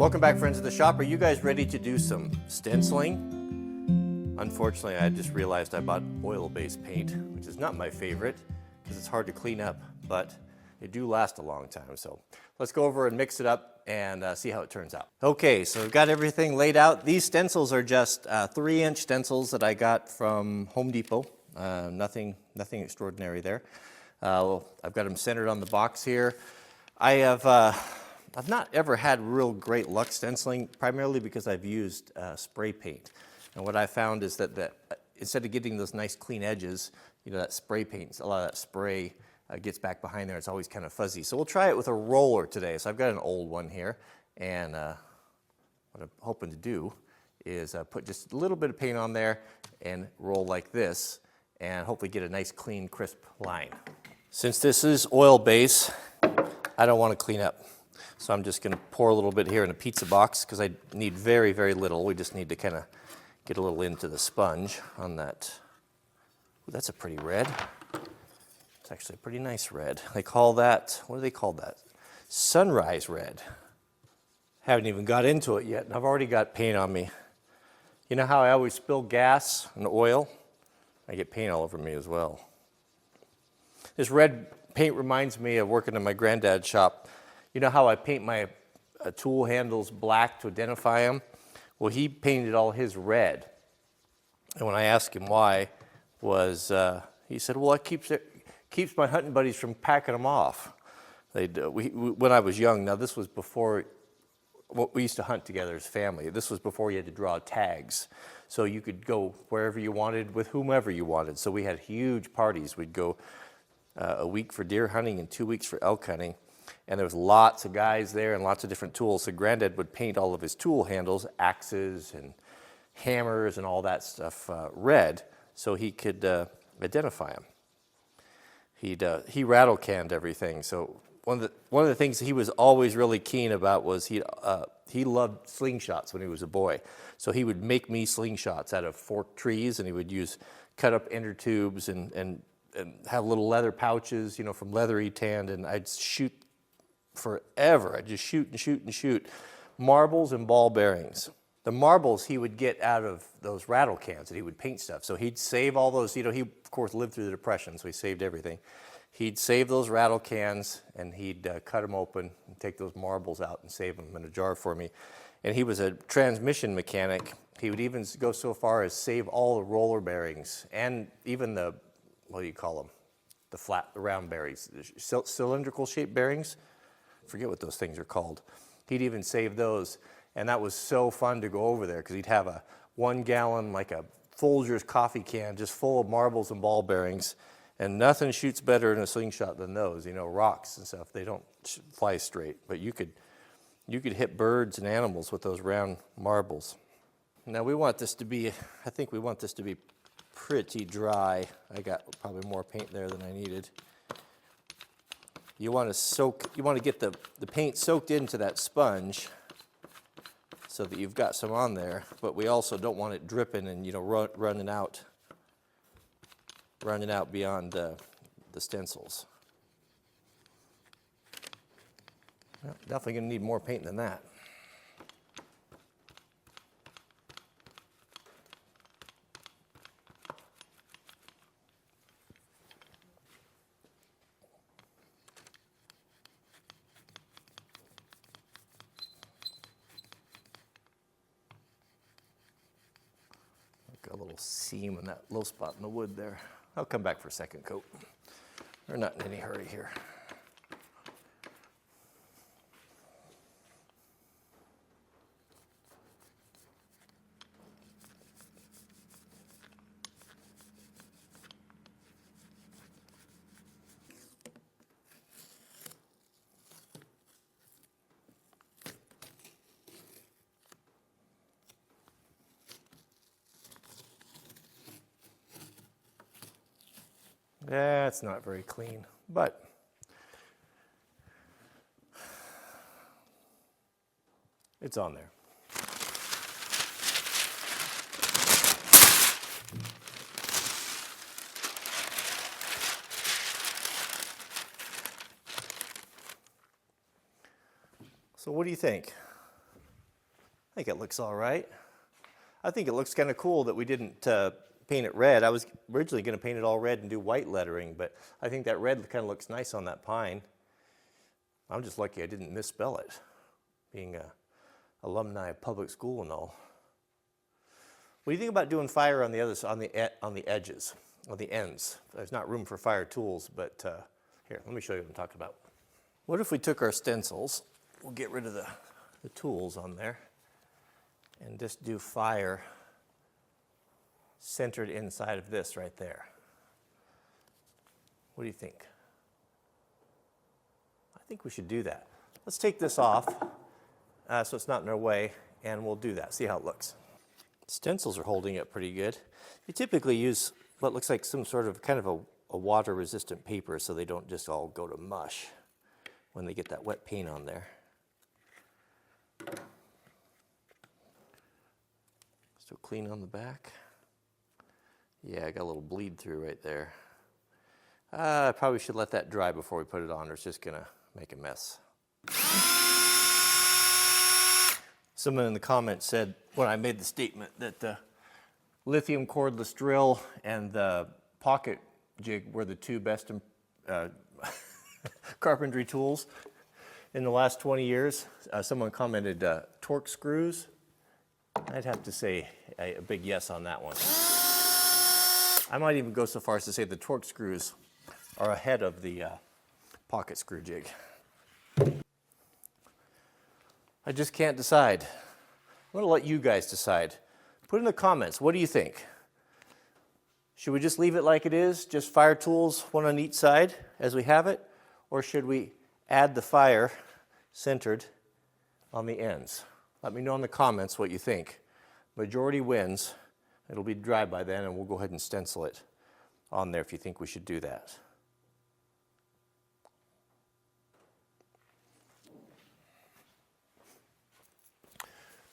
Welcome back, friends of the shop. Are you guys ready to do some stenciling? Unfortunately, I just realized I bought oil-based paint, which is not my favorite because it's hard to clean up, but they do last a long time. So let's go over and mix it up and see how it turns out. Okay, so we've got everything laid out. These stencils are just 3-inch stencils that I got from Home Depot. Nothing extraordinary there. I've got them centered on the box here. I've not ever had real great luck stenciling, primarily because I've used spray paint. And what I found is that instead of getting those nice clean edges, you know, that spray paint, a lot of that spray gets back behind there. It's always kind of fuzzy. So we'll try it with a roller today. So I've got an old one here, and what I'm hoping to do is put just a little bit of paint on there and roll like this, and hopefully get a nice, clean, crisp line. Since this is oil base, I don't want to clean up. So I'm just going to pour a little bit here in a pizza box because I need very, very little. We just need to kind of get a little into the sponge on that. Ooh, that's a pretty red. It's actually a pretty nice red. They call that, what do they call that? Sunrise red. Haven't even got into it yet, and I've already got paint on me. You know how I always spill gas and oil? I get paint all over me as well. This red paint reminds me of working in my granddad's shop. You know how I paint my tool handles black to identify them? Well, he painted all his red. And when I asked him why, he said, well, it keeps my hunting buddies from packing them off. When I was young, now this was before, we used to hunt together as family. This was before you had to draw tags. So you could go wherever you wanted with whomever you wanted. So we had huge parties. We'd go a week for deer hunting and 2 weeks for elk hunting. And there was lots of guys there and lots of different tools. So Granddad would paint all of his tool handles, axes and hammers and all that stuff red so he could identify them. He rattle canned everything. So one of the things he was always really keen about was he loved slingshots when he was a boy. So he would make me slingshots out of forked trees, and he would cut up inner tubes and have little leather pouches, you know, from leather he tanned, and I'd shoot forever. I'd just shoot and shoot and shoot. Marbles and ball bearings. The marbles he would get out of those rattle cans and he would paint stuff. So he'd save all those, you know, he of course lived through the Depression, so he saved everything. He'd save those rattle cans and he'd cut them open and take those marbles out and save them in a jar for me. And he was a transmission mechanic. He would even go so far as save all the roller bearings and even the, what do you call them? The round bearings, cylindrical shaped bearings. Forget what those things are called. He'd even save those, and that was so fun to go over there because he'd have a 1 gallon, like a Folgers coffee can, just full of marbles and ball bearings, and nothing shoots better in a slingshot than those. You know, rocks and stuff, they don't fly straight, but you could hit birds and animals with those round marbles. Now we want this to be, I think we want this to be pretty dry. I got probably more paint there than I needed. You want to get the paint soaked into that sponge so that you've got some on there, but we also don't want it dripping and, you know, running out beyond the stencils. Well, definitely going to need more paint than that. A little seam in that low spot in the wood there. I'll come back for a second coat. We're not in any hurry here. That's not very clean, but it's on there. So what do you think? I think it looks all right. I think it looks kind of cool that we didn't paint it red. I was originally going to paint it all red and do white lettering, but I think that red kind of looks nice on that pine. I'm just lucky I didn't misspell it, being a alumni of public school and all. What do you think about doing fire on the edges, on the ends? There's not room for fire tools, but here, let me show you what I'm talking about. What if we took our stencils, we'll get rid of the tools on there, and just do fire centered inside of this right there. What do you think? I think we should do that. Let's take this off so it's not in our way, and we'll do that. See how it looks. Stencils are holding up pretty good. You typically use what looks like some sort of kind of a water-resistant paper so they don't just all go to mush when they get that wet paint on there. Still clean on the back. Yeah, I got a little bleed through right there. I probably should let that dry before we put it on, or it's just gonna make a mess. Someone in the comments said, when I made the statement, that the lithium cordless drill and the pocket jig were the two best carpentry tools in the last 20 years. Someone commented torque screws. I'd have to say a big yes on that one. I might even go so far as to say the torque screws are ahead of the pocket screw jig. I just can't decide. I'm going to let you guys decide. Put in the comments, what do you think? Should we just leave it like it is, just fire tools, one on each side as we have it? Or should we add the fire centered on the ends? Let me know in the comments what you think. Majority wins. It'll be dry by then, and we'll go ahead and stencil it on there if you think we should do that.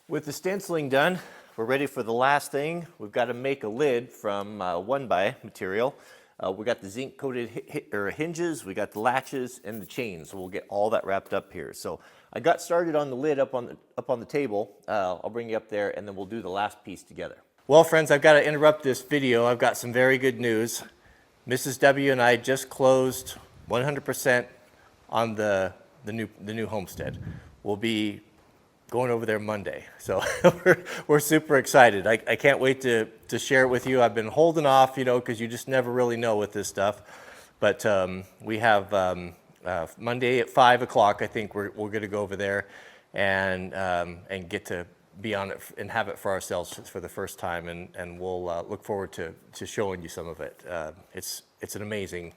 With the stenciling done, we're ready for the last thing. We've got to make a lid from 1x material. We got the zinc coated hinges, we got the latches and the chains. So we'll get all that wrapped up here. So I got started on the lid up on the table. I'll bring you up there, and then we'll do the last piece together. Well, friends, I've got to interrupt this video. I've got some very good news. Mrs. W and I just closed 100% on the new homestead. We'll be going over there Monday. So we're super excited. I can't wait to share it with you. I've been holding off, because you just never really know with this stuff. But we have Monday at 5 o'clock, I think we're going to go over there and get to be on it and have it for ourselves for the first time. And we'll look forward to showing you some of it. It's an amazing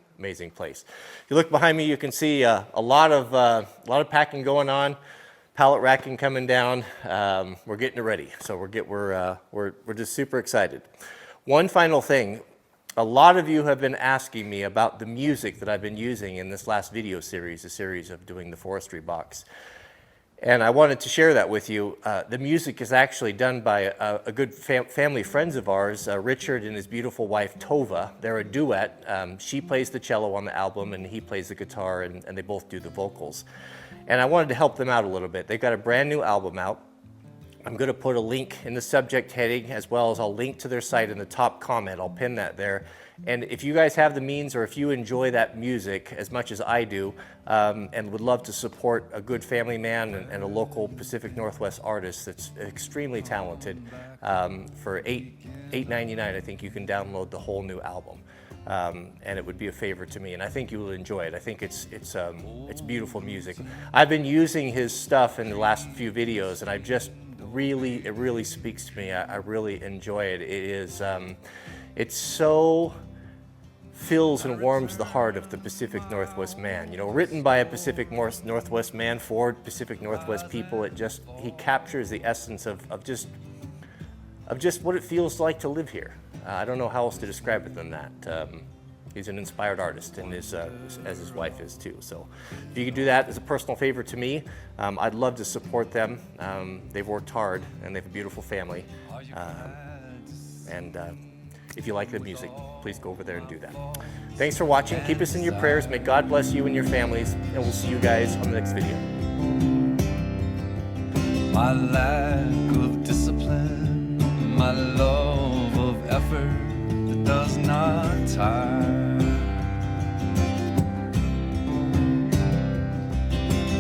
place. If you look behind me, you can see a lot of packing going on. Pallet racking coming down. We're getting it ready, so we're just super excited. One final thing, a lot of you have been asking me about the music that I've been using in this last video series, a series of doing the forestry box, and I wanted to share that with you. The music is actually done by a good family friends of ours, Richard and his beautiful wife Tova. They're a duet. She plays the cello on the album, and he plays the guitar, and they both do the vocals. And I wanted to help them out a little bit. They've got a brand new album out. I'm going to put a link in the subject heading, as well as I'll link to their site in the top comment. I'll pin that there. And if you guys have the means, or if you enjoy that music as much as I do, and would love to support a good family man and a local Pacific Northwest artist that's extremely talented, for $8.99, I think you can download the whole new album. And it would be a favor to me, and I think you will enjoy it. I think it's beautiful music. I've been using his stuff in the last few videos, and it really speaks to me. I really enjoy it. It so fills and warms the heart of the Pacific Northwest man. Written by a Pacific Northwest man for Pacific Northwest people. He captures the essence of just what it feels like to live here. I don't know how else to describe it than that. He's an inspired artist, and as his wife is too. So if you could do that as a personal favor to me, I'd love to support them. They've worked hard, and they have a beautiful family. If you like the music, please go over there and do that. Thanks for watching. Keep us in your prayers. May God bless you and your families, and we'll see you guys on the next video. my lack of discipline, my love of effort that does not tire.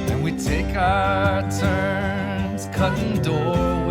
And we take our turns cutting doorways